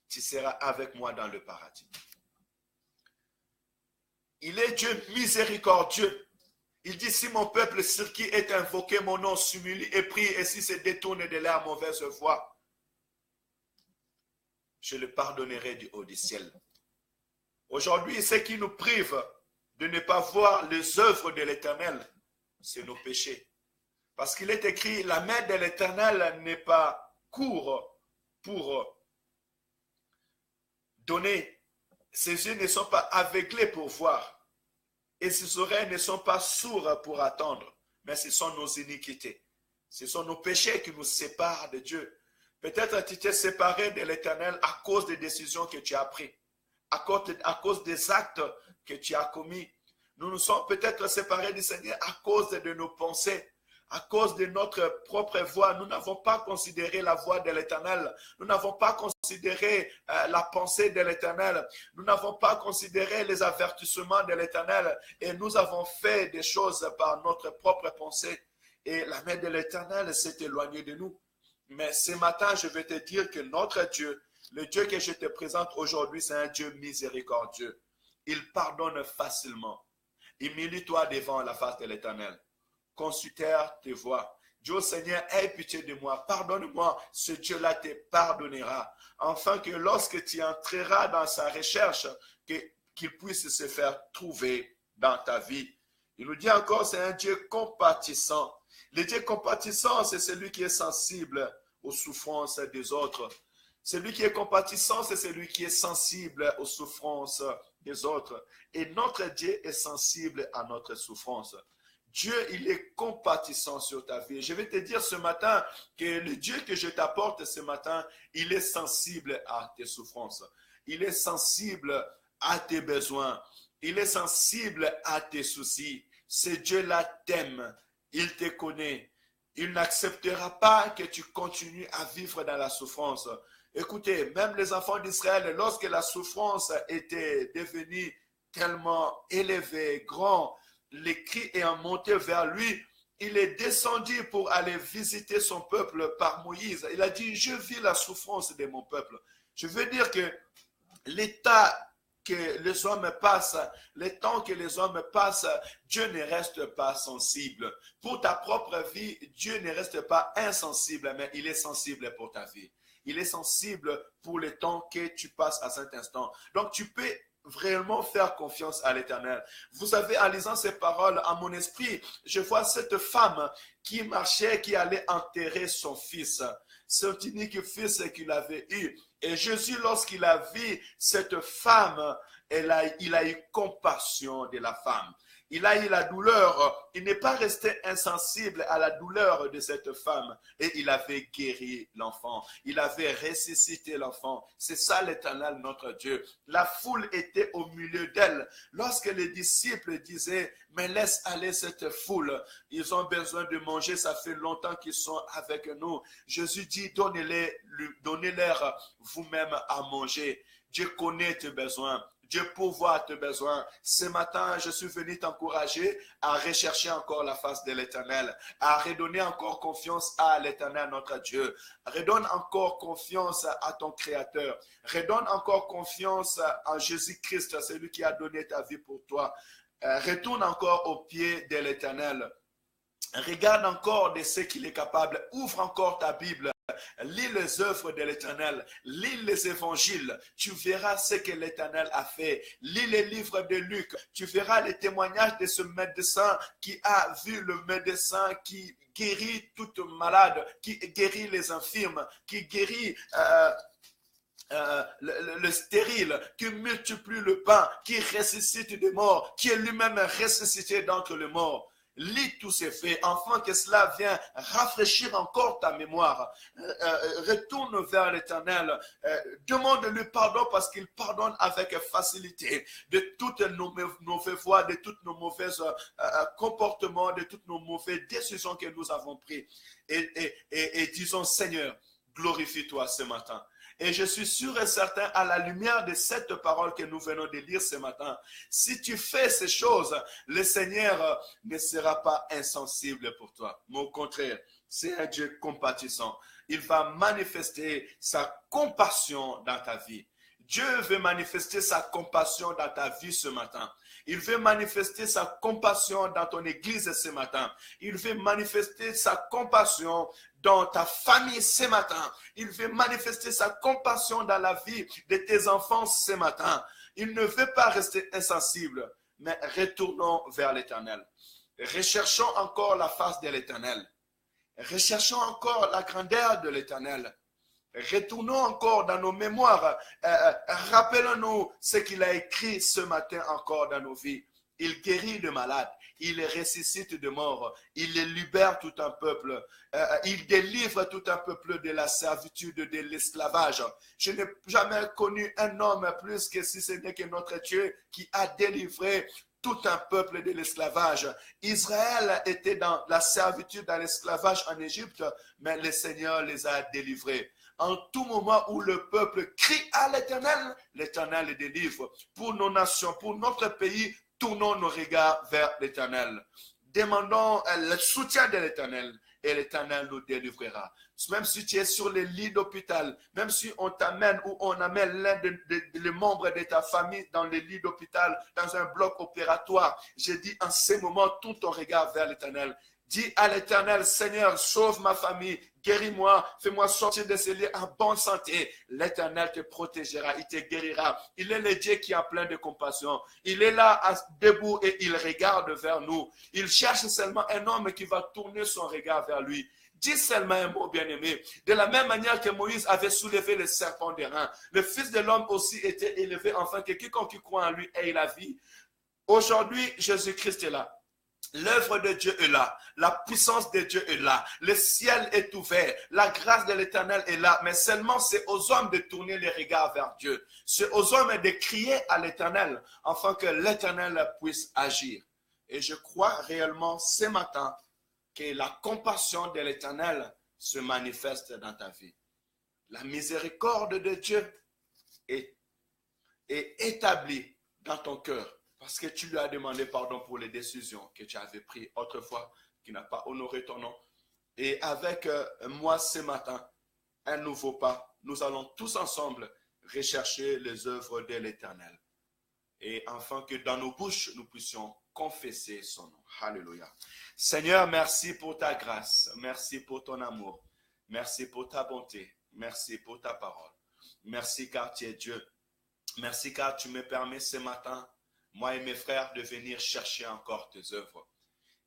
tu seras avec moi dans le paradis. Il est Dieu miséricordieux. Il dit, si mon peuple sur qui est invoqué mon nom s'humilie et prie, et si se détourne de leur mauvaise voie, je le pardonnerai du haut du ciel. Aujourd'hui, ce qui nous prive de ne pas voir les œuvres de l'Éternel, c'est nos péchés. Parce qu'il est écrit, la main de l'Éternel n'est pas courte pour donner. Ses yeux ne sont pas aveuglés pour voir. Et ses oreilles ne sont pas sourdes pour attendre, mais ce sont nos iniquités. Ce sont nos péchés qui nous séparent de Dieu. Peut-être tu t'es séparé de l'Éternel à cause des décisions que tu as prises, à cause des actes que tu as commis. Nous nous sommes peut-être séparés du Seigneur à cause de nos pensées, à cause de notre propre voix. Nous n'avons pas considéré la voix de l'Éternel. Nous n'avons pas considéré la pensée de l'Éternel. Nous n'avons pas considéré les avertissements de l'Éternel. Et nous avons fait des choses par notre propre pensée. Et la main de l'Éternel s'est éloignée de nous. Mais ce matin, je vais te dire que notre Dieu, le Dieu que je te présente aujourd'hui, c'est un Dieu miséricordieux. Il pardonne facilement. Humilie-toi devant la face de l'Éternel. Considère tes voies. Dis au Seigneur, aie pitié de moi, pardonne-moi, ce Dieu-là te pardonnera, afin que lorsque tu entreras dans sa recherche, qu'il puisse se faire trouver dans ta vie. Il nous dit encore, c'est un Dieu compatissant. Le Dieu compatissant, c'est celui qui est sensible aux souffrances des autres. Celui qui est compatissant, c'est celui qui est sensible aux souffrances des autres. Et notre Dieu est sensible à notre souffrance. Dieu, il est compatissant sur ta vie. Je vais te dire ce matin que le Dieu que je t'apporte ce matin, il est sensible à tes souffrances. Il est sensible à tes besoins. Il est sensible à tes soucis. Ce Dieu-là t'aime. Il te connaît. Il n'acceptera pas que tu continues à vivre dans la souffrance. Écoutez, même les enfants d'Israël, lorsque la souffrance était devenue tellement élevée, grande, les cris ayant monté vers lui, il est descendu pour aller visiter son peuple par Moïse. Il a dit, je vis la souffrance de mon peuple. Je veux dire que l'état que les hommes passent, le temps que les hommes passent, Dieu ne reste pas sensible. Pour ta propre vie, Dieu ne reste pas insensible, mais il est sensible pour ta vie. Il est sensible pour le temps que tu passes à cet instant. Donc tu peux vraiment faire confiance à l'Éternel. Vous savez, en lisant ces paroles, à mon esprit, je vois cette femme qui marchait, qui allait enterrer son fils, son unique fils qu'il avait eu. Et Jésus, lorsqu'il a vu cette femme, il a eu compassion de la femme. Il a eu la douleur. Il n'est pas resté insensible à la douleur de cette femme. Et il avait guéri l'enfant. Il avait ressuscité l'enfant. C'est ça l'Éternel, notre Dieu. La foule était au milieu d'elle. Lorsque les disciples disaient, mais laisse aller cette foule. Ils ont besoin de manger. Ça fait longtemps qu'ils sont avec nous. Jésus dit, donnez-leur vous-même à manger. Dieu connaît tes besoins. Dieu pourvoit tes besoins. Ce matin, je suis venu t'encourager à rechercher encore la face de l'Éternel, à redonner encore confiance à l'Éternel, notre Dieu. Redonne encore confiance à ton Créateur. Redonne encore confiance en Jésus-Christ, celui qui a donné ta vie pour toi. Retourne encore aux pieds de l'Éternel. Regarde encore de ce qu'il est capable. Ouvre encore ta Bible. Lis les œuvres de l'Éternel, lis les évangiles, tu verras ce que l'Éternel a fait. Lis les livres de Luc, tu verras les témoignages de ce médecin qui a vu le médecin qui guérit toute malade, qui guérit les infirmes, qui guérit le stérile, qui multiplie le pain, qui ressuscite des morts, qui est lui-même ressuscité d'entre les morts. Lis tous ces faits, afin que cela vienne rafraîchir encore ta mémoire. Retourne vers l'Éternel. Demande-lui pardon parce qu'il pardonne avec facilité de toutes nos mauvaises voies, de tous nos mauvais comportements, de toutes nos mauvaises décisions que nous avons prises. Et disons, Seigneur, glorifie-toi ce matin. Et je suis sûr et certain, à la lumière de cette parole que nous venons de lire ce matin, si tu fais ces choses, le Seigneur ne sera pas insensible pour toi. Mais au contraire, c'est un Dieu compatissant. Il va manifester sa compassion dans ta vie. Dieu veut manifester sa compassion dans ta vie ce matin. Il veut manifester sa compassion dans ton église ce matin. Il veut manifester sa compassion dans ta famille ce matin. Il veut manifester sa compassion dans la vie de tes enfants ce matin. Il ne veut pas rester insensible, mais retournons vers l'Éternel. Recherchons encore la face de l'Éternel. Recherchons encore la grandeur de l'Éternel. Retournons encore dans nos mémoires. Rappelons-nous ce qu'il a écrit ce matin encore dans nos vies. Il guérit de malades. Il ressuscite de morts. Il libère tout un peuple. Il délivre tout un peuple de la servitude, de l'esclavage. Je n'ai jamais connu un homme plus que si ce n'est que notre Dieu qui a délivré tout un peuple de l'esclavage. Israël était dans la servitude, dans l'esclavage en Égypte, mais le Seigneur les a délivrés. En tout moment où le peuple crie à l'Éternel, l'Éternel les délivre. Pour nos nations, pour notre pays, tournons nos regards vers l'Éternel. Demandons le soutien de l'Éternel et l'Éternel nous délivrera. Même si tu es sur les lits d'hôpital, même si on t'amène ou on amène l'un des membres de ta famille dans les lits d'hôpital, dans un bloc opératoire, je dis en ce moment, tourne ton regard vers l'Éternel. Dis à l'Éternel, Seigneur, sauve ma famille, guéris-moi, fais-moi sortir de ce lit en bonne santé. L'Éternel te protégera, il te guérira. Il est le Dieu qui a plein de compassion. Il est là, debout, et il regarde vers nous. Il cherche seulement un homme qui va tourner son regard vers lui. Dis seulement un mot, bien-aimé. De la même manière que Moïse avait soulevé le serpent d'airain, le Fils de l'homme aussi était élevé, afin que quiconque croit en lui ait la vie. Aujourd'hui, Jésus-Christ est là. L'œuvre de Dieu est là, la puissance de Dieu est là, le ciel est ouvert, la grâce de l'Éternel est là, mais seulement c'est aux hommes de tourner les regards vers Dieu. C'est aux hommes de crier à l'Éternel, afin que l'Éternel puisse agir. Et je crois réellement ce matin que la compassion de l'Éternel se manifeste dans ta vie. La miséricorde de Dieu est établie dans ton cœur. Parce que tu lui as demandé pardon pour les décisions que tu avais prises autrefois, qui n'a pas honoré ton nom. Et avec moi ce matin, un nouveau pas, nous allons tous ensemble rechercher les œuvres de l'Éternel. Et afin que dans nos bouches, nous puissions confesser son nom. Alléluia. Seigneur, merci pour ta grâce. Merci pour ton amour. Merci pour ta bonté. Merci pour ta parole. Merci car tu es Dieu. Merci car tu me permets ce matin, moi et mes frères, de venir chercher encore tes œuvres.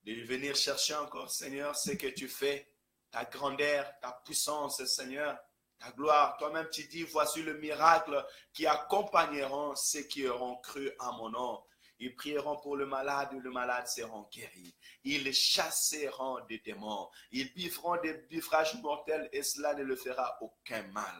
De venir chercher encore, Seigneur, ce que tu fais, ta grandeur, ta puissance, Seigneur, ta gloire. Toi-même, tu dis, voici le miracle qui accompagneront ceux qui auront cru à mon nom. Ils prieront pour le malade et le malade seront guéris. Ils chasseront des démons. Ils bifferont des biffrages mortels et cela ne le fera aucun mal.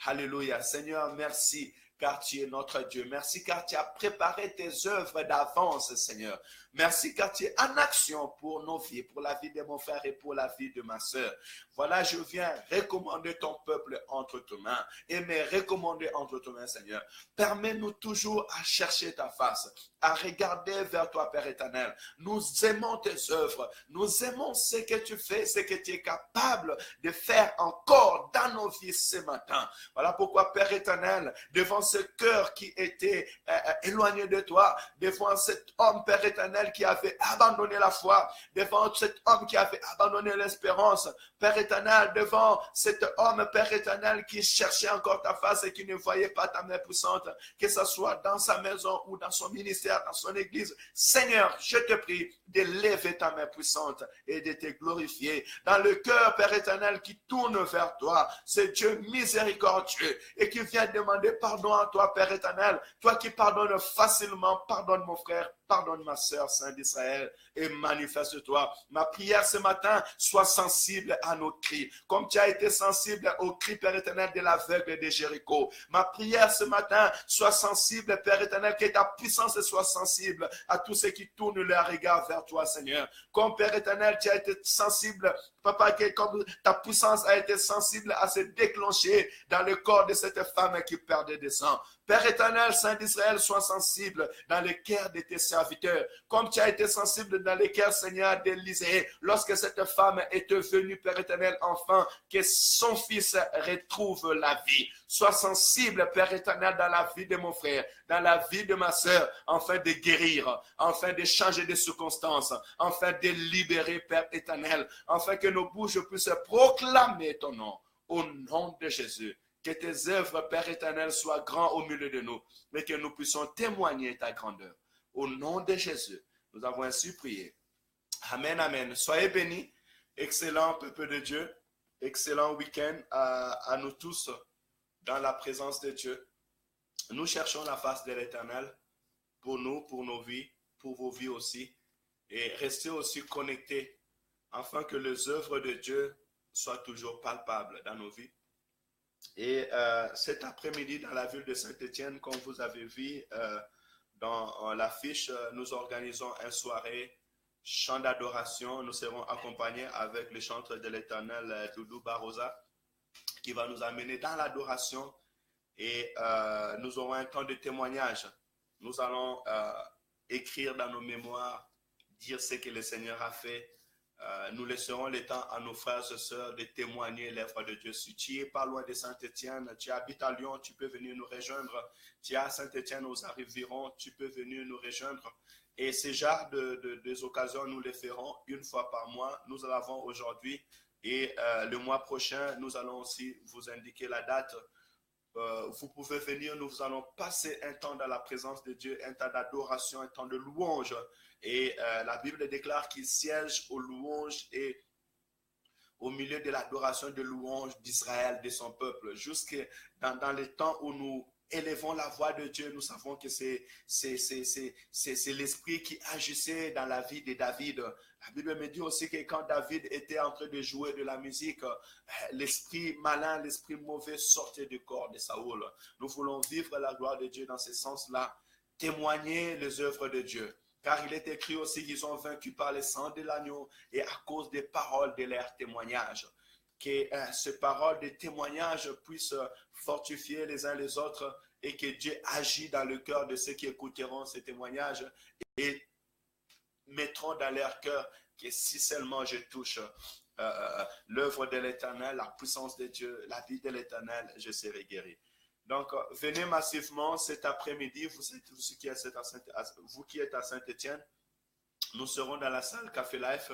Alléluia. Seigneur, merci car tu es notre Dieu. Merci car tu as préparé tes œuvres d'avance, Seigneur. Merci car tu es en action pour nos vies, pour la vie de mon frère et pour la vie de ma sœur. Voilà, je viens recommander ton peuple entre tes mains et me recommander entre tes mains, Seigneur. Permets-nous toujours à chercher ta face, à regarder vers toi, Père éternel. Nous aimons tes œuvres, nous aimons ce que tu fais, ce que tu es capable de faire encore dans nos vies ce matin. Voilà pourquoi, Père éternel, devant ce cœur qui était éloigné de toi, devant cet homme, Père éternel, qui avait abandonné la foi, devant cet homme qui avait abandonné l'espérance, Père éternel, devant cet homme, Père éternel, qui cherchait encore ta face et qui ne voyait pas ta main puissante, que ce soit dans sa maison ou dans son ministère, dans son église. Seigneur, je te prie de lever ta main puissante et de te glorifier. Dans le cœur, Père éternel, qui tourne vers toi, c'est Dieu miséricordieux et qui vient demander pardon à toi, Père éternel. Toi qui pardonnes facilement, pardonne mon frère, pardonne ma sœur, Saint d'Israël, et manifeste-toi. Ma prière ce matin, sois sensible à nos cris, comme tu as été sensible aux cris, Père éternel, de l'aveugle de Jéricho. Ma prière ce matin, sois sensible, Père éternel, que ta puissance soit sensible à tous ceux qui tournent leur regard vers toi, Seigneur. Comme Père éternel, tu as été sensible, Papa, comme ta puissance a été sensible à se déclencher dans le corps de cette femme qui perdait des sangs. Père éternel, Saint d'Israël, sois sensible dans le cœur de tes serviteurs, comme tu as été sensible dans le cœur, Seigneur, d'Élisée, lorsque cette femme est devenue, Père éternel, enfant, que son fils retrouve la vie. Sois sensible, Père éternel, dans la vie de mon frère, dans la vie de ma sœur, afin de guérir, afin de changer de circonstances, afin de libérer, Père éternel, afin que nos bouches puissent proclamer ton nom, au nom de Jésus. Que tes œuvres, Père éternel, soient grands au milieu de nous, mais que nous puissions témoigner ta grandeur. Au nom de Jésus, nous avons ainsi prié. Amen, amen. Soyez bénis. Excellent peuple de Dieu. Excellent week-end à nous tous dans la présence de Dieu. Nous cherchons la face de l'Éternel pour nous, pour nos vies, pour vos vies aussi. Et restez aussi connectés afin que les œuvres de Dieu soient toujours palpables dans nos vies. Et cet après-midi, dans la ville de Saint-Étienne, comme vous avez vu dans l'affiche, nous organisons une soirée chant d'adoration. Nous serons accompagnés avec le chanteur de l'Éternel, Doudou Barosa, qui va nous amener dans l'adoration. Et nous aurons un temps de témoignage. Nous allons écrire dans nos mémoires, dire ce que le Seigneur a fait. Nous laisserons le temps à nos frères et sœurs de témoigner l'œuvre de Dieu. Si tu n'es pas loin de Saint-Étienne, tu habites à Lyon, tu peux venir nous rejoindre. Tu es à Saint-Étienne, aux environs, tu peux venir nous rejoindre. Et ce genre des occasions, nous les ferons une fois par mois. Nous l'avons aujourd'hui. Et le mois prochain, nous allons aussi vous indiquer la date. Vous pouvez venir, nous allons passer un temps dans la présence de Dieu, un temps d'adoration, un temps de louange. Et la Bible déclare qu'il siège aux louanges et au milieu de l'adoration de louange d'Israël, de son peuple. Jusque dans les temps où nous élevons la voix de Dieu, nous savons que c'est l'esprit qui agissait dans la vie de David. La Bible me dit aussi que quand David était en train de jouer de la musique, l'esprit malin, l'esprit mauvais sortait du corps de Saoul. Nous voulons vivre la gloire de Dieu dans ce sens-là, témoigner les œuvres de Dieu. Car il est écrit aussi qu'ils ont vaincu par le sang de l'agneau et à cause des paroles de leur témoignage. Que ces paroles de témoignage puissent fortifier les uns les autres et que Dieu agit dans le cœur de ceux qui écouteront ces témoignages et mettront dans leur cœur que si seulement je touche l'œuvre de l'Éternel, la puissance de Dieu, la vie de l'Éternel, je serai guéri. Donc, venez massivement cet après-midi, vous qui êtes à Saint-Étienne, nous serons dans la salle Café Life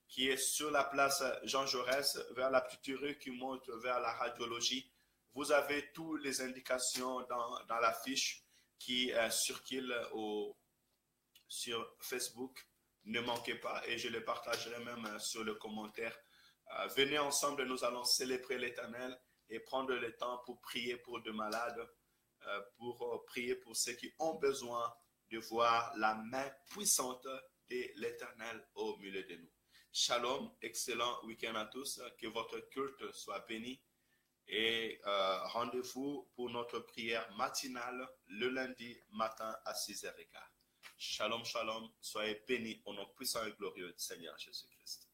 qui est sur la place Jean Jaurès, vers la petite rue qui monte vers la radiologie. Vous avez toutes les indications dans la fiche qui circule sur Facebook. Ne manquez pas et je les partagerai même sur le commentaire. Venez ensemble, nous allons célébrer l'Éternel et prendre le temps pour prier pour de malades, pour prier pour ceux qui ont besoin de voir la main puissante de l'Éternel au milieu de nous. Shalom, excellent week-end à tous, que votre culte soit béni et rendez-vous pour notre prière matinale le lundi matin à 6h15. Shalom, shalom, soyez bénis au nom puissant et glorieux du Seigneur Jésus-Christ.